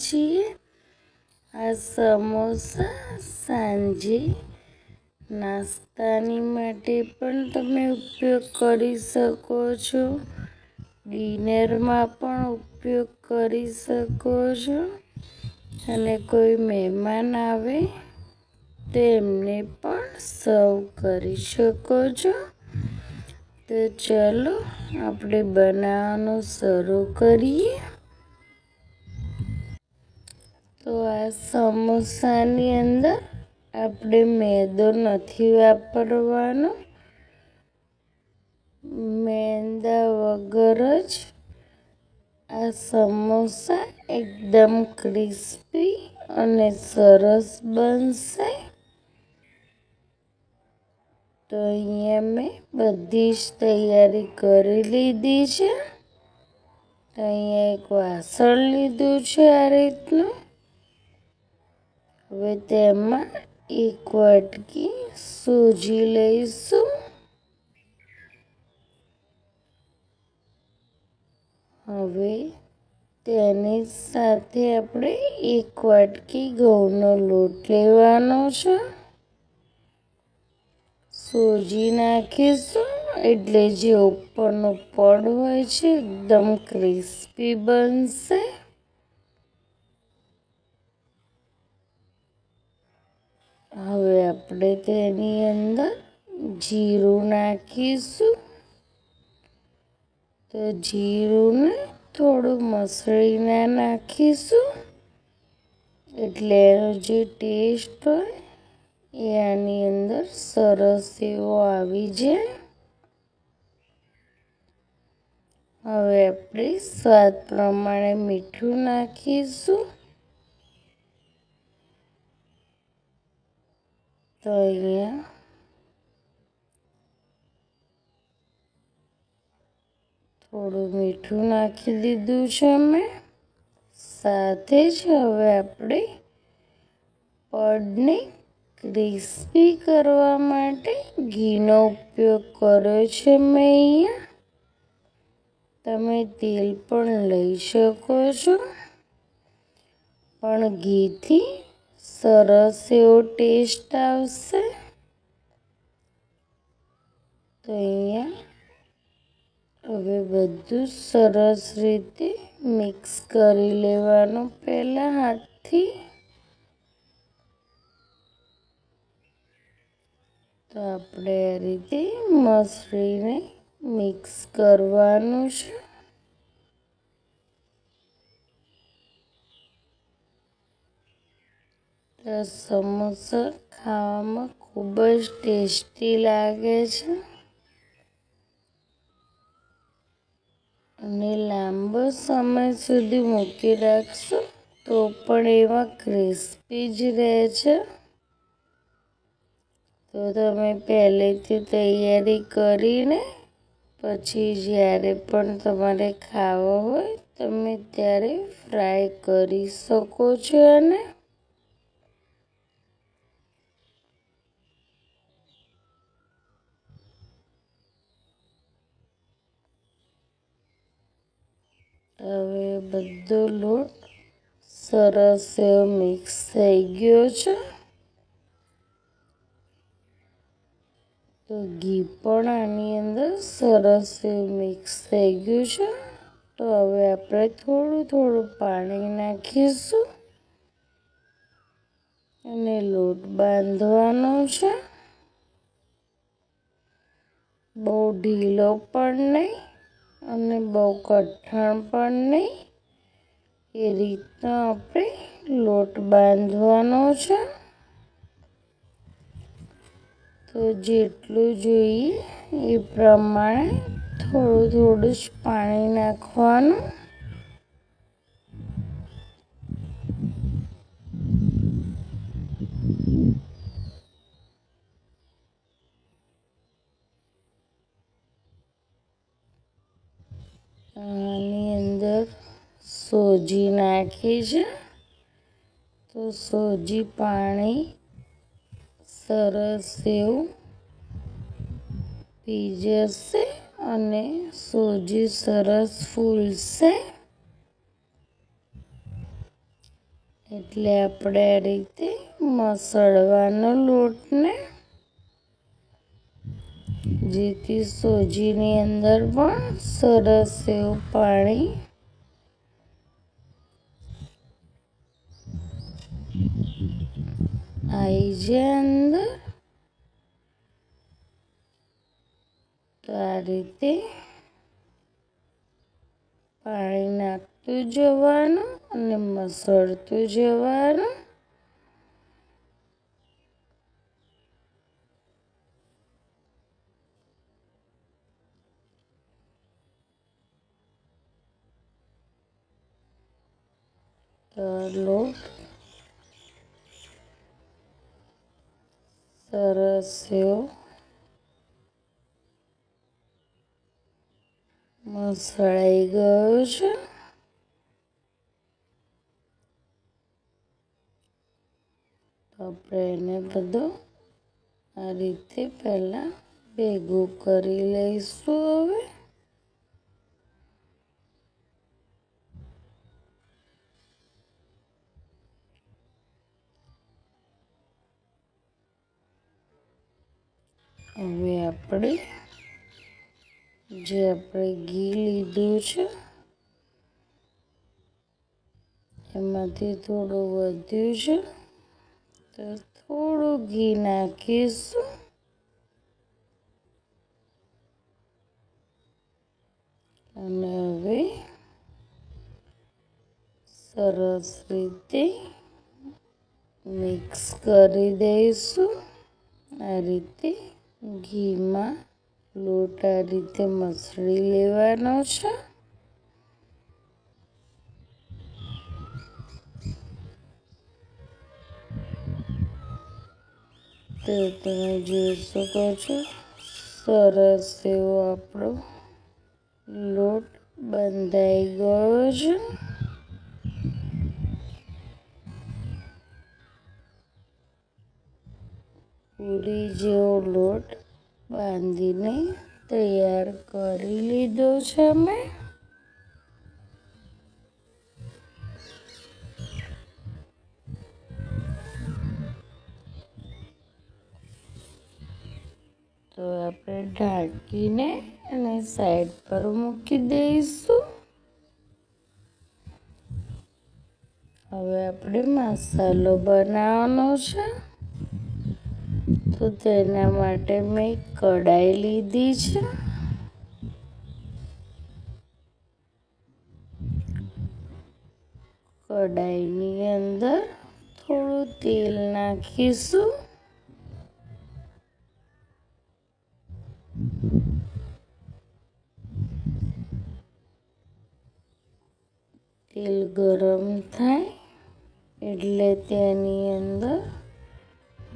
છીએ. આ સમોસા સાંજે નાસ્તાની માટે પણ તમે ઉપયોગ કરી શકો છો. ડિનરમાં પણ ઉપયોગ કરી શકો છો અને કોઈ મહેમાન આવે તો એમને પણ સર્વ કરી શકો છો. તો ચલો આપણે બનાવવાનું શરૂ કરીએ. તો આ સમોસાની અંદર આપણે મેદો નથી વાપરવાનો. મેંદા વગર જ આ સમોસા એકદમ ક્રિસ્પી અને સરસ બનશે. તો અહીંયા મેં બધી જ તૈયારી કરી લીધી છે. તો અહીંયા એક વાસણ લીધું છે આ રીતનું. હવે તેમાં એક વાટકી સૂજી લઈશું. હવે તેની સાથે આપણે એક વાટકી ઘઉંનો લોટ લેવાનો છે. સૂજી નાખીશું એટલે જે ઉપરનું પડ હોય છે એકદમ ક્રિસ્પી બનશે. હવે આપણે તેની અંદર જીરું નાખીશું. તો જીરુંને થોડું મસળીને નાખીશું એટલે એનો જે ટેસ્ટ હોય એ આની અંદર સરસ એવો આવી જાય. હવે આપણે સ્વાદ પ્રમાણે મીઠું નાખીશું. તો અહીંયા થોડું મીઠું નાખી દીધું છે મેં. સાથે જ હવે આપણે પડને ક્રિસ્પી કરવા માટે ઘીનો ઉપયોગ કર્યો છે મેં અહીંયા. તમે તેલ પણ લઈ શકો છો, પણ ઘીથી સરસ એવો ટેસ્ટ આવશે. તો અહીંયા હવે બધું સરસ રીતે મિક્સ કરી લેવાનું પહેલાં હાથથી. તો આપણે આ રીતે મસળીને મિક્સ કરવાનું છે. તો સમોસા ખાવામાં ખૂબ જ ટેસ્ટી લાગે છે અને લાંબો સમય સુધી મૂકી રાખશો તો પણ એવા ક્રિસ્પી જ રહે છે. તો તમે પહેલેથી તૈયારી કરીને પછી જ્યારે પણ તમારે ખાવો હોય તમે ત્યારે ફ્રાય કરી શકો છો. અને હવે બધો લોટ સરસ એવો મિક્સ થઈ ગયો છે. તો ઘી પણ આની અંદર સરસ એવું મિક્સ થઈ ગયું છે. તો હવે આપણે થોડું થોડું પાણી નાખીશું અને લોટ બાંધવાનો છે. બહુ ઢીલો પણ નહીં અને બહુ કઠણ પણ નહીં. એ રીતનો આપણે લોટ બાંધવાનો છે. તો જેટલું જોઈએ એ પ્રમાણે થોડું થોડું જ પાણી નાખવાનું. આની અંદર સોજી નાખી છે. તો સોજી પાણી સરસ એવું પી જશે અને સોજી સરસ ફૂલશે. એટલે આપણે આ રીતે મસળવાનો લોટને, જેથી સોજીની અંદર પણ સરસ એવું પાણી આવી જાય અંદર. તો આ રીતે પાણી નાખતું જવાનું અને મસળતું જવાનું. તો લોટ સરસ એવો મસળાઈ ગયો છે. તો આપણે એને બધો આ રીતે પહેલા ભેગું કરી લઈશું. હવે આપણે ઘી લીધું છે એમાંથી થોડું વધ્યું છે, તો થોડું ઘી નાખીશું. અને હવે સરસ રીતે મિક્સ કરી દઈશું. આ રીતે ઘીમાં લોટ આ રીતે મસળી લેવાનો છે. તો તમે જોઈ શકો છો સરસ એવો આપણો લોટ બંધાઈ ગયો છે. પૂરી જેવો લોટ બાંધીને તૈયાર કરી લીધો છે અમે. તો આપણે ઢાંકીને અને સાઈડ પર મૂકી દઈશું. હવે આપણે મસાલો બનાવવાનો છે. તો તેના માટે મેં કઢાઈ લીધી છે. કઢાઈની અંદર થોડું તેલ નાખીશું. તેલ ગરમ થાય એટલે તેની અંદર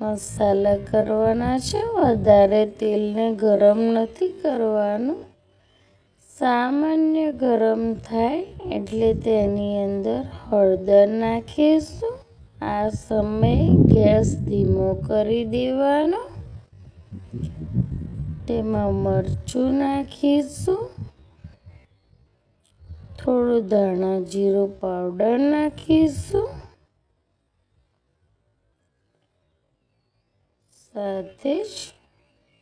મસાલા કરવાના છે. વધારે તેલને ગરમ નથી કરવાનું. સામાન્ય ગરમ થાય એટલે તેની અંદર હળદર નાખીશું. આ સમયે ગેસ ધીમો કરી દેવાનો. તેમાં મરચું નાખીશું. થોડું ધાણા જીરું પાવડર નાખીશું. સાથે જ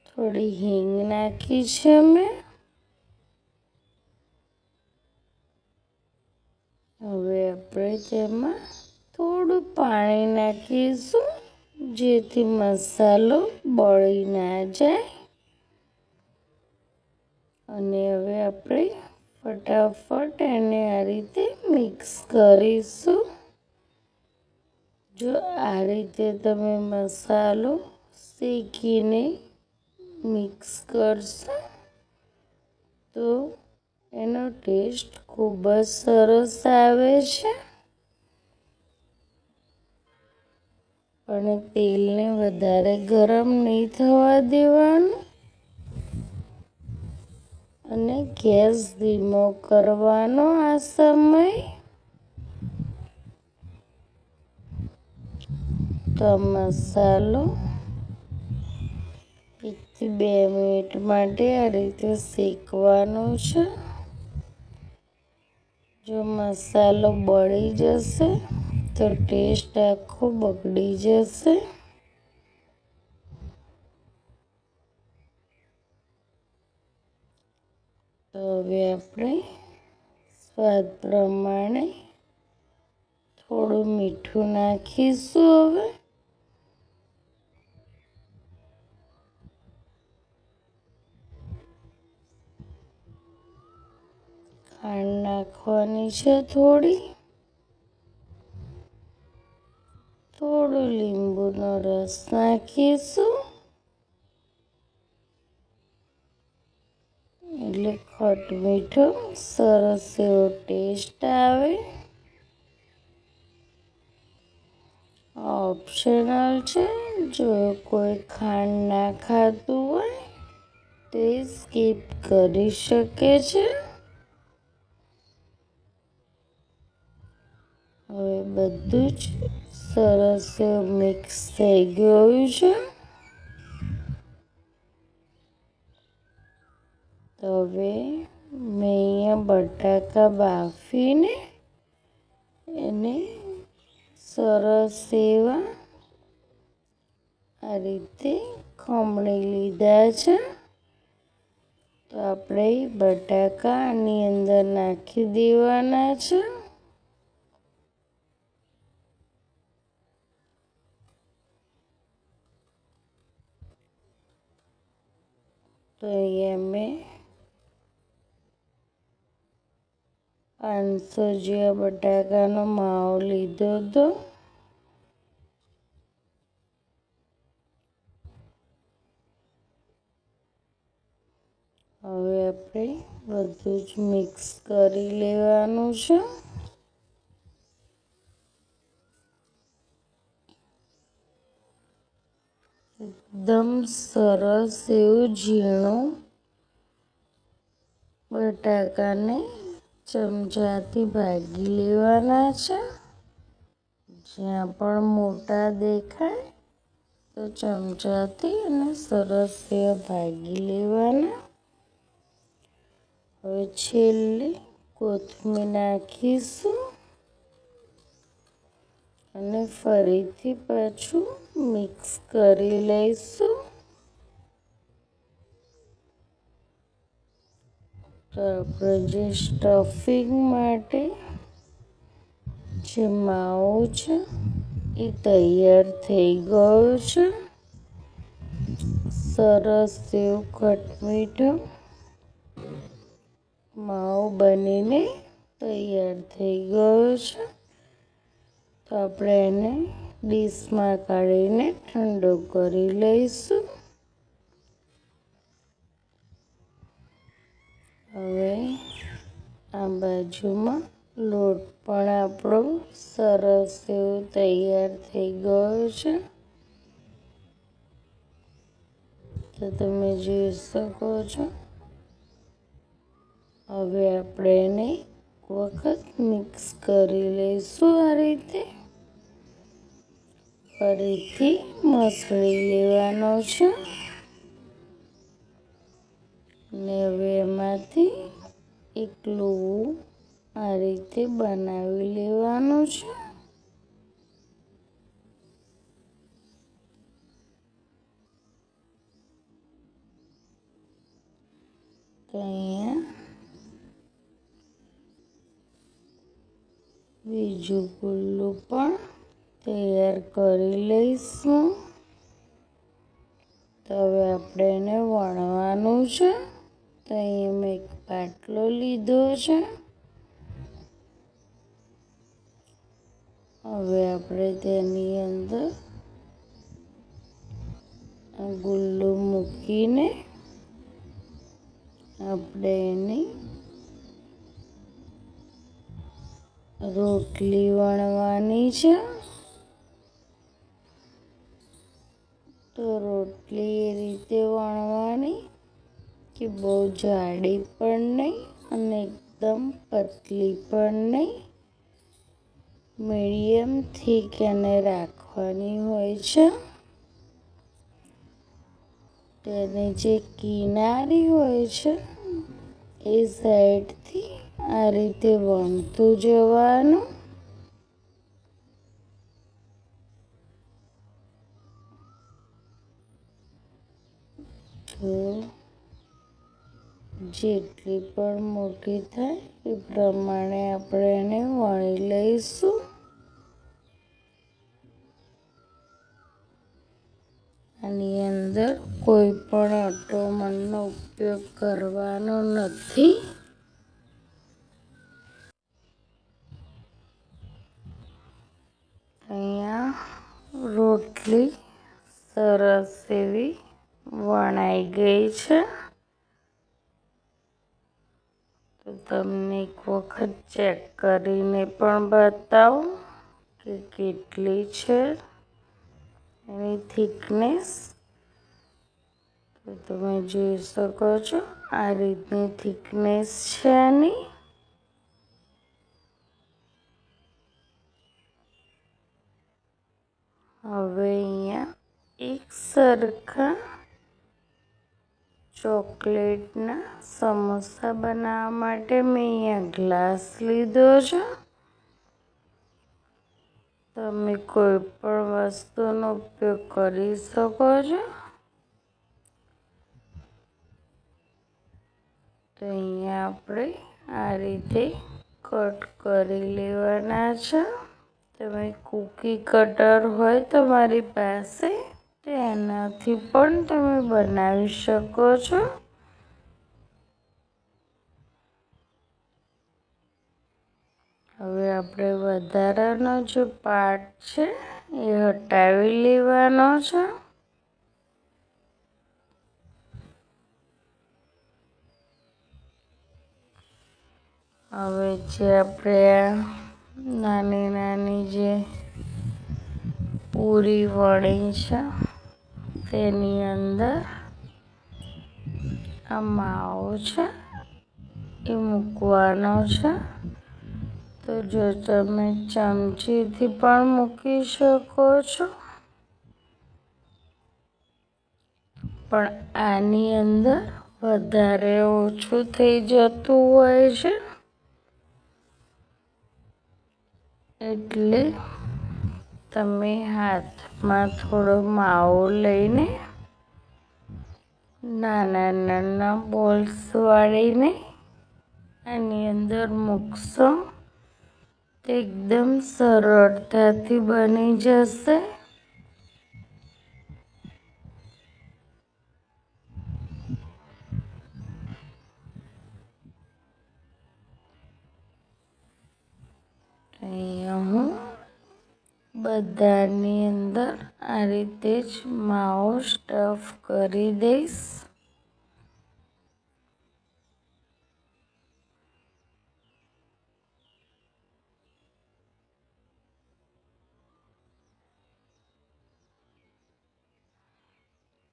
થોડી હિંગ નાખી છે મેં. હવે આપણે તેમાં થોડું પાણી નાખીશું, જેથી મસાલો બળી ના જાય. અને હવે આપણે ફટાફટ એને આ રીતે મિક્સ કરીશું. જો આ રીતે તમે મસાલો શેકીને મિક્સ કરશો તો એનો ટેસ્ટ ખૂબ જ સરસ આવે છે. પણ તેલને વધારે ગરમ નહીં થવા દેવાનું અને ગેસ ધીમો કરવાનો. આ સમય તો મસાલો 1 થી 2 મિનિટ માટે આ રીતે શેકવાનો છે. જો મસાલો બળી જશે તો ટેસ્ટ આખો બગડી જશે. તો હવે આપણે સ્વાદ પ્રમાણે થોડું મીઠું નાખીશું. હવે ખાંડ નાખવાની છે, થોડો લીંબુનો રસ નાખીશું એટલે ખટ મીઠો સરસ એવો ટેસ્ટ આવે. ઓપ્શનલ છે, જો કોઈ ખાંડ ના ખાતું હોય તે સ્કીપ કરી શકે છે. હવે બધું જ સરસ મિક્સ થઈ ગયું છે. તો હવે મેં અહીંયા બટાકા બાફીને એને સરસ એવા આ રીતે ખમણી લીધા છે. તો આપણે બટાકા આની અંદર નાખી દેવાના છે. તો અહીંયા મેં 500 જેવા બટાકાનો માવો લીધો હતો. હવે આપણે બધું જ મિક્સ કરી લેવાનું છે. એકદમ સરસ એવું ઝીણું બટાકાને ચમચાથી ભાગી લેવાના છે. જ્યાં પણ મોટા દેખાય તો ચમચાથી અને સરસ એવા ભાગી લેવાના. હવે છેલ્લે કોથમીર નાખીશું અને ફરીથી પાછું મિક્સ કરી લઈશું. તો આપણે જે સ્ટફિંગ માટે જે માવો છે એ તૈયાર થઈ ગયો છે. સરસ એવું ખટમીઠો માવો બનીને તૈયાર થઈ ગયો છે. તો આપણે એને ડીશમાં કાઢીને ઠંડો કરી લઈશું. હવે આ બાજુમાં લોટ પણ આપણો સરસ એવો તૈયાર થઈ ગયો છે. તો તમે જોઈ શકો છો. હવે આપણે એને એક વખત મિક્સ કરી લઈશું. આ રીતે ફરીથી મસળી લેવાનો છે અને હવે એમાંથી એક લોવું આ રીતે બનાવી લેવાનું છે. તો અહીંયા બીજું ગુલ્લું પણ તૈયાર કરી લઈશું. તો હવે આપણે એને વણવાનું છે. તો અહીંયા મેં એક પાટલો લીધો છે. હવે આપણે તેની અંદર આ ગુલ્લું મૂકીને આપણે એની રોટલી વણવાની છે. તો રોટલી એ રીતે વણવાની કે બહુ જાડી પણ નહીં અને એકદમ પતલી પણ નહીં, મીડિયમ થીક એને રાખવાની હોય છે. તેની જે કિનારી હોય છે એ સાઈડથી આ રીતે વણતું જવાનું. છે જેટલી પણ મોટી થાય એ પ્રમાણે આપણે એને વણી લઈશું. આની અંદર કોઈ પણ અટોમણનો ઉપયોગ કરવાનો નથી. અહીંયા રોટલી સરસ એવી વણાઈ ગઈ છે. તો તમને એક વખત ચેક કરીને પણ બતાવું કે કેટલી છે એની થિકનેસ. તો તમે જોઈ શકો છો આ રીતની થિકનેસ છે આની. હવે અહીંયા એક સરખા ચોકલેટના સમોસા બનાવવા માટે મેં અહીંયા ગ્લાસ લીધો છે. તમે કોઈ પણ વસ્તુનો ઉપયોગ કરી શકો છો. તો અહીંયા આપણે આ રીતે કટ કરી લેવાના છે. તમે કૂકી કટર હોય તમારી પાસે તો એનાથી પણ તમે બનાવી શકો છો. હવે આપણે વધારાનો જે પાર્ટ છે એ હટાવી લેવાનો છે. હવે જે આપણે આ નાની નાની જે પૂરી વણી છે તેની અંદર આ માવો છે એ મૂકવાનો છે. તો જો તમે ચમચીથી પણ મૂકી શકો છો, પણ આની અંદર વધારે ઓછું થઈ જતું હોય છે. એટલે તમે હાથમાં થોડો માવો લઈને નાના નાના બોલ્સ વાળીને આની અંદર મૂકશો તો એકદમ સરળતાથી બની જશે. અહીંયા હું બધાની અંદર આ રીતે જ માવો સ્ટફ કરી દઈશ.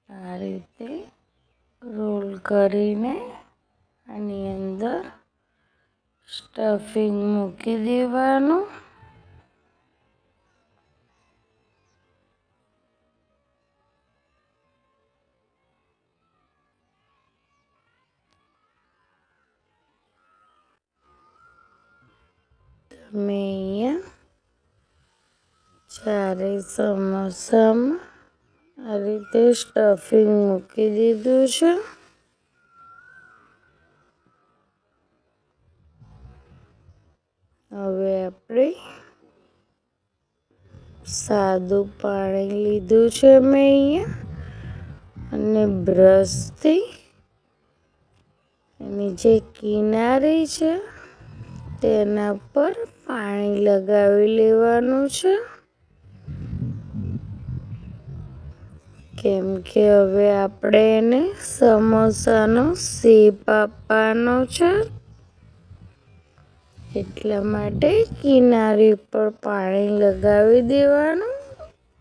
આ રીતે રોલ કરીને આની અંદર સ્ટફિંગ મૂકી દેવાનું. તમે અહીંયા ચારેય સમોસામાં આ રીતે સ્ટફિંગ મૂકી દીધું છે. હવે આપણે સાદું પાણી લીધું છે મેં અહીંયા, અને બ્રશથી એની જે કિનારી છે તેના પર પાણી લગાવી લેવાનું છે. કેમ કે હવે આપણે એને સમોસાનો શેપ આપવાનો છે, એટલા માટે કિનારી પર પાણી લગાવી દેવાનું,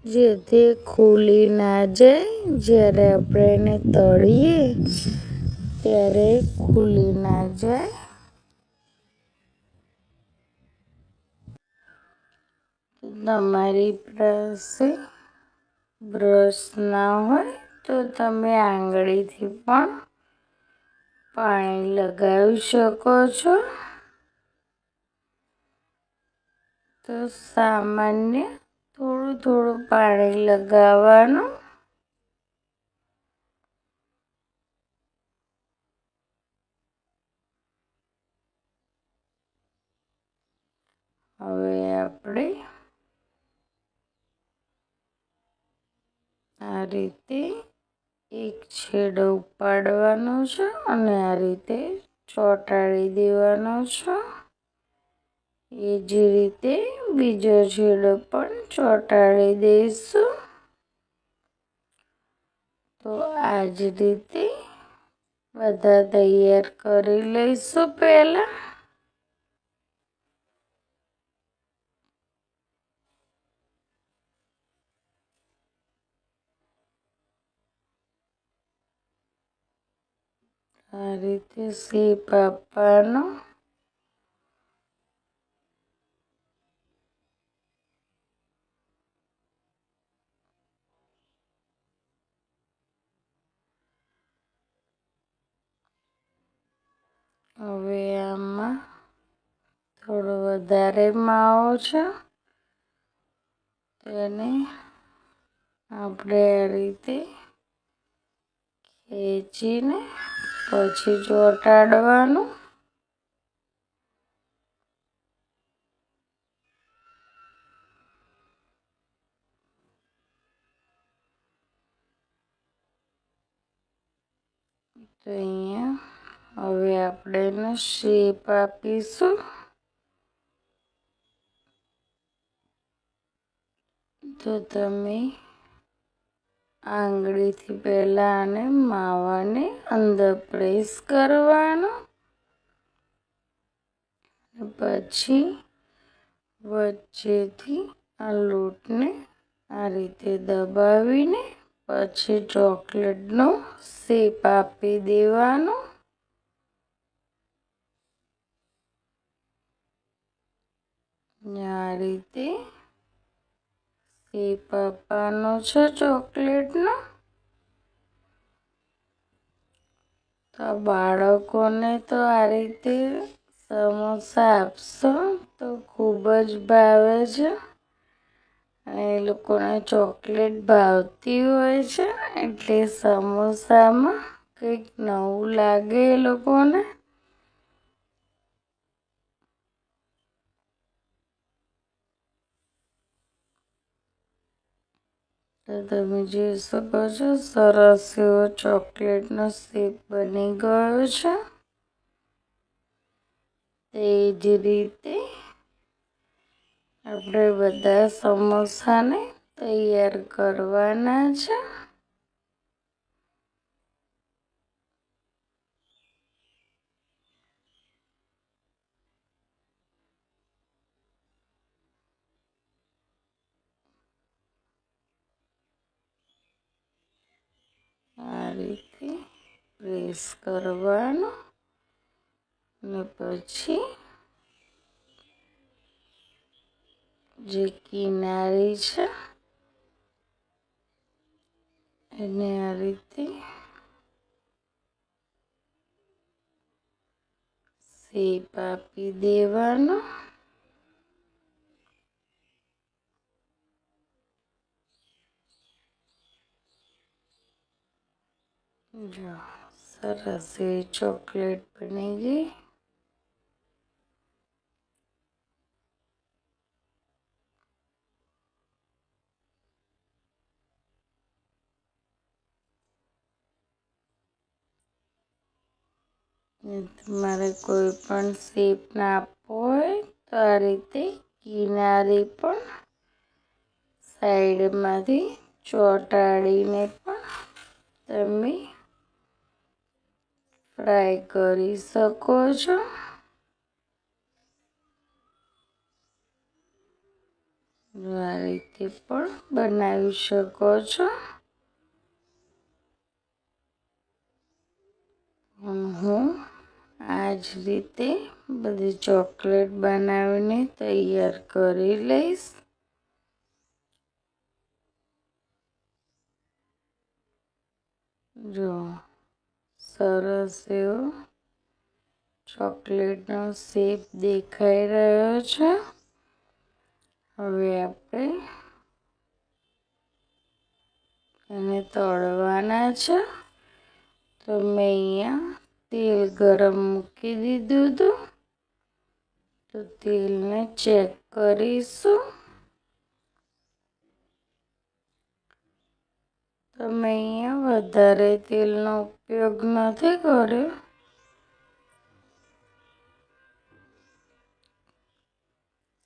જેથી ખુલી ના જાય. જ્યારે આપણે એને તળીએ ત્યારે ખુલી ના જાય. તમારી પાસે બ્રશ ના હોય તો તમે આંગળીથી પણ પાણી લગાવી શકો છો. તો સામાન્ય થોડું થોડું પાણી લગાવવાનું. આપણે આ રીતે એક છેડો ઉપાડવાનો છે અને આ રીતે ચોંટાડી દેવાનો છે. એ જ રીતે બીજો છેડો પણ ચોંટાડી દઈશું. તો આ જ રીતે બધા તૈયાર કરી લઈશું. પહેલા આ રીતે શેપ આપવાનો. હવે આમાં થોડો વધારે માવો છે, તેને આપણે આ રીતે ખેંચીને પછી ચોંટાડવાનું. તો અહીંયા હવે આપણે એનો શેપ આપીશું. તો તમે આંગળીથી પહેલા આને માવાને અંદર પ્રેસ કરવાનો, પછી વચ્ચેથી આ લોટને આ રીતે દબાવીને પછી ચોકલેટનો શેપ આપી દેવાનો. આ રીતે શેપ આપવાનો છે ચોકલેટનો. તો બાળકોને તો આ રીતે સમોસા આપશો તો ખૂબ જ ભાવે છે. અને એ લોકોને ચોકલેટ ભાવતી હોય છે, એટલે સમોસામાં કંઈક નવું લાગે એ લોકોને. તો તમે જોઈ શકો છો સરસ એવો ચોકલેટનો શેપ બની ગયો છે. તે જ રીતે આપણે બધા સમોસાને તૈયાર કરવાના છે. આ રીતે પ્રેસ કરવાનું અને પછી જે કિનારી છે એને આ રીતે શેપ આપી દેવાનો. જો સરસ એવી ચોકલેટ બની ગઈ. તમારે કોઈ પણ શેપ ના આપવો હોય તો આ રીતે કિનારી પણ સાઈડમાંથી ચોંટાડીને પણ તમે ફ્રાય કરી શકો છો. આ રીતે પણ બનાવી શકો છો. હું આ જ રીતે બધી ચોકલેટ બનાવીને તૈયાર કરી લઈશ. જો સરસ એવો ચોકલેટનો શેપ દેખાઈ રહ્યો છે. હવે આપણે એને તળવાના છે. તો મેં અહીંયા તેલ ગરમ મૂકી દીધું હતું. તો તેલને ચેક કરીશું. તમે અહીંયા વધારે તેલનો ઉપયોગ નથી કર્યો.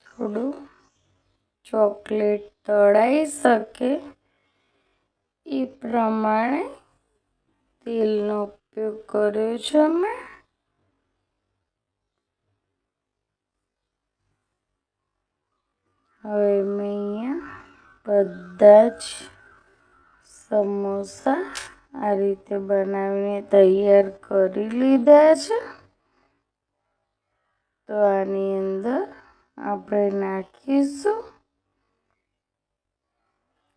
થોડું ચોકલેટ તળાઈ શકે એ પ્રમાણે તેલનો ઉપયોગ કર્યો છે મેં. હવે મેં અહીંયા બધા જ સમોસા આ રીતે બનાવીને તૈયાર કરી લીધા છે. તો આની અંદર આપણે નાખીશું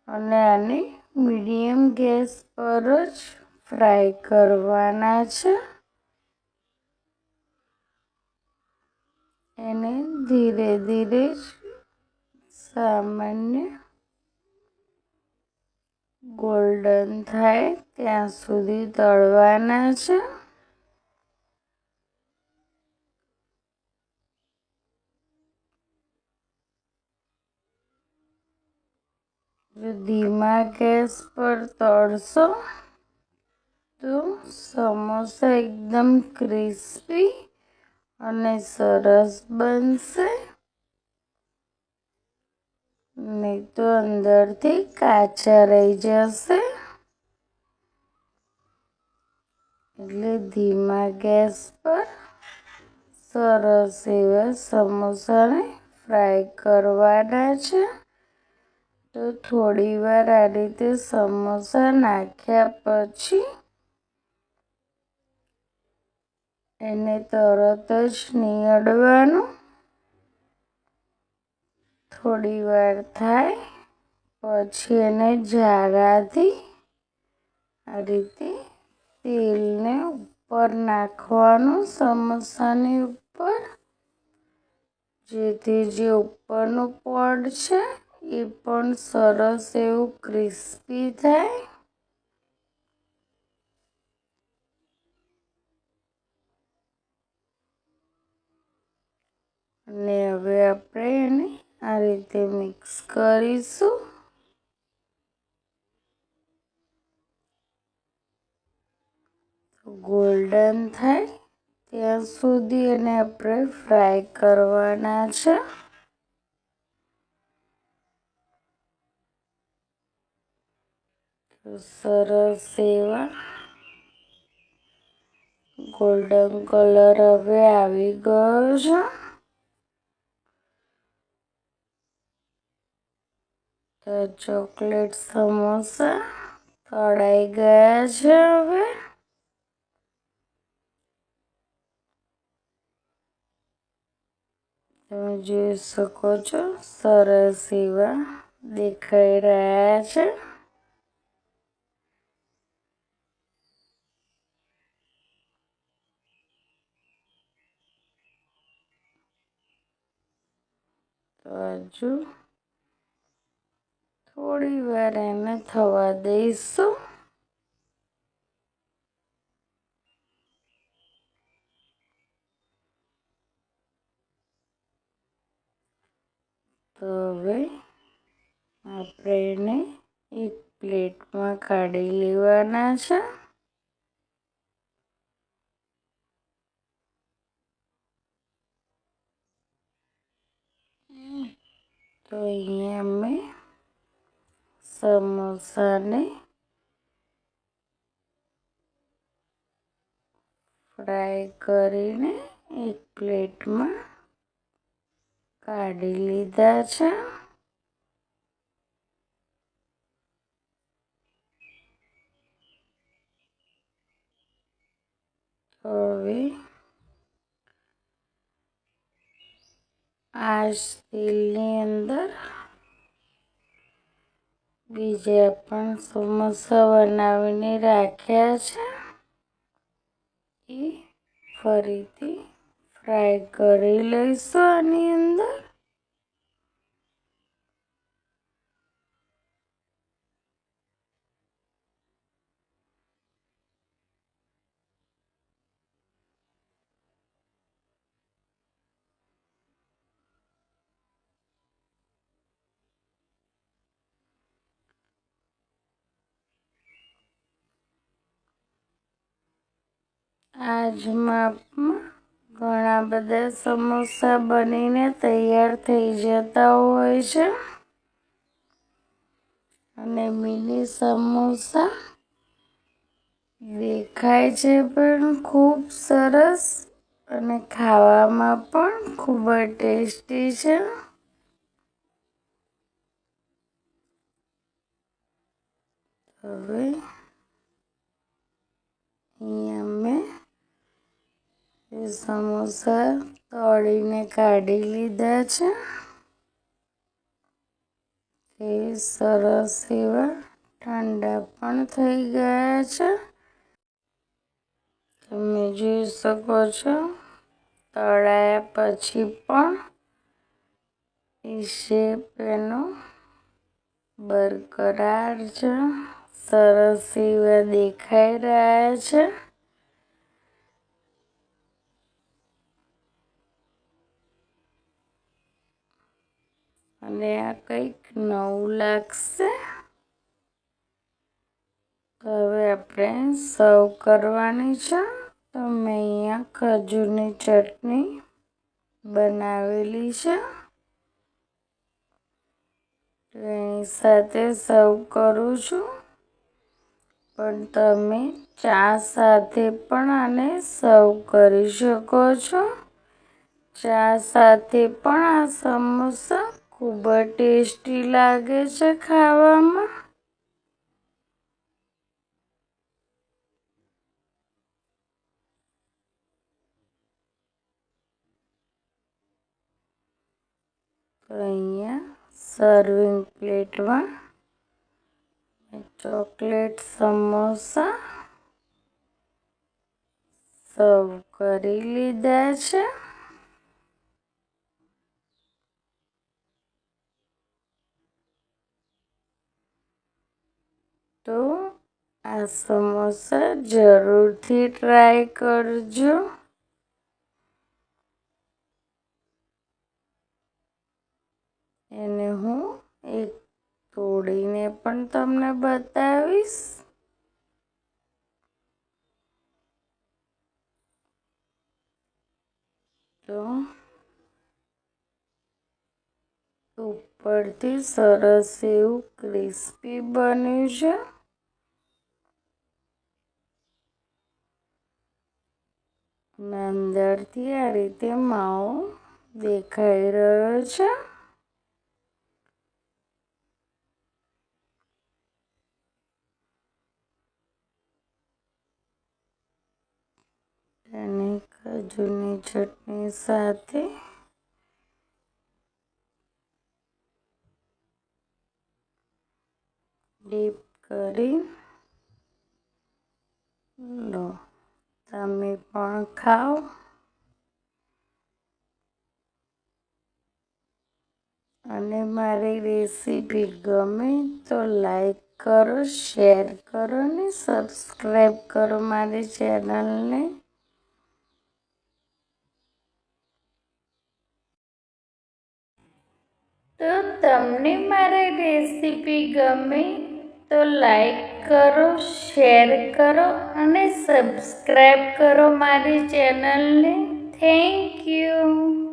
અને આને મીડિયમ ગેસ પર જ ફ્રાય કરવાના છે. એને ધીરે ધીરે જ સામાન્ય ગોલ્ડન થાય ત્યાં સુધી તળવાના છે. જો ધીમા ગેસ પર તળશો તો સમોસા એકદમ ક્રિસ્પી અને સરસ બનશે, નહીં તો અંદરથી કાચા રહી જશે. એટલે ધીમા ગેસ પર સરસ એવા સમોસાને ફ્રાય કરવાના છે. તો થોડી વાર આ રીતે સમોસા નાખ્યા પછી એને તરત જ નહીં અડવાનું. થોડી વાર થાય પછી એને ઝારાથી આ રીતે તેલને ઉપર નાખવાનું સમોસાની ઉપર, જેથી જે ઉપરનું પડ છે એ પણ સરસ એવું ક્રિસ્પી થાય. અને હવે આપણે એને આ રીતે મિક્સ કરીશું. ગોલ્ડન થાય ત્યાં સુધી એને આપણે ફ્રાય કરવાના છે. તો સરસ એવા ગોલ્ડન કલર હવે આવી ગયો છે. તો ચોકલેટ સમોસા તળાઈ ગયા છે. હવે તમે જોઈ શકો છો સરસ એવા દેખાઈ રહ્યા છે. તો હજુ થોડી વાર એને થવા દઈશું. તો હવે આપણે એને એક પ્લેટમાં કાઢી લેવાના છે. તો અહીંયા મેં સમોસાને ફ્રાય કરીને એક પ્લેટમાં કાઢી લીધા છે. હવે આ જ તેલની અંદર બીજા પણ સમોસા બનાવીને રાખ્યા છે. એ ફરીથી ફ્રાય કરી લઈશું આની અંદર. આ જ માપમાં ઘણા બધા સમોસા બનીને તૈયાર થઈ જતા હોય છે અને મિની સમોસા દેખાય છે પણ ખૂબ સરસ અને ખાવામાં પણ ખૂબ જ ટેસ્ટી છે. હવે અહીંયા મેં સમોસા તળીને કાઢી લીધા છે. તે સરસ એવા ઠંડા પણ થઈ ગયા છે. તમે જોઈ શકો છો તળાયા પછી પણ એ શેપ એનો બરકરાર છે. સરસ એવા દેખાઈ રહ્યા છે. અને આ કંઈક નવું લાગશે. હવે આપણે સર્વ કરવાની છે. તો મેં અહીંયા ખજૂરની ચટણી બનાવેલી છે. તો એની સાથે સર્વ કરું છું. પણ તમે ચા સાથે પણ આને સર્વ કરી શકો છો. ચા સાથે પણ આ સમોસા ખૂબ જ ટેસ્ટી લાગે છે ખાવામાં. તો અહીંયા સર્વિંગ પ્લેટમાં ચોકલેટ સમોસા સર્વ કરી લીધા છે. તો આ સમોસા જરૂરથી ટ્રાય કરજો. એને હું એક તોડીને પણ તમને બતાવીશ. તો ઉપરથી સરસ એવું ક્રિસ્પી બન્યું છે. અને અંદરથી આ રીતે માવો દેખાઈ રહ્યો છે. અને ખજૂરની ચટણી સાથે ડીપ કરી લો. તમે પણ ખાઓ. અને મારી રેસીપી ગમે તો લાઈક કરો, શેર કરો અને સબસ્ક્રાઈબ કરો મારી ચેનલને. તો તમને મારી રેસીપી ગમે તો લાઈક કરો, શેર કરો અને સબસ્ક્રાઈબ કરો મારી ચેનલને. Thank you.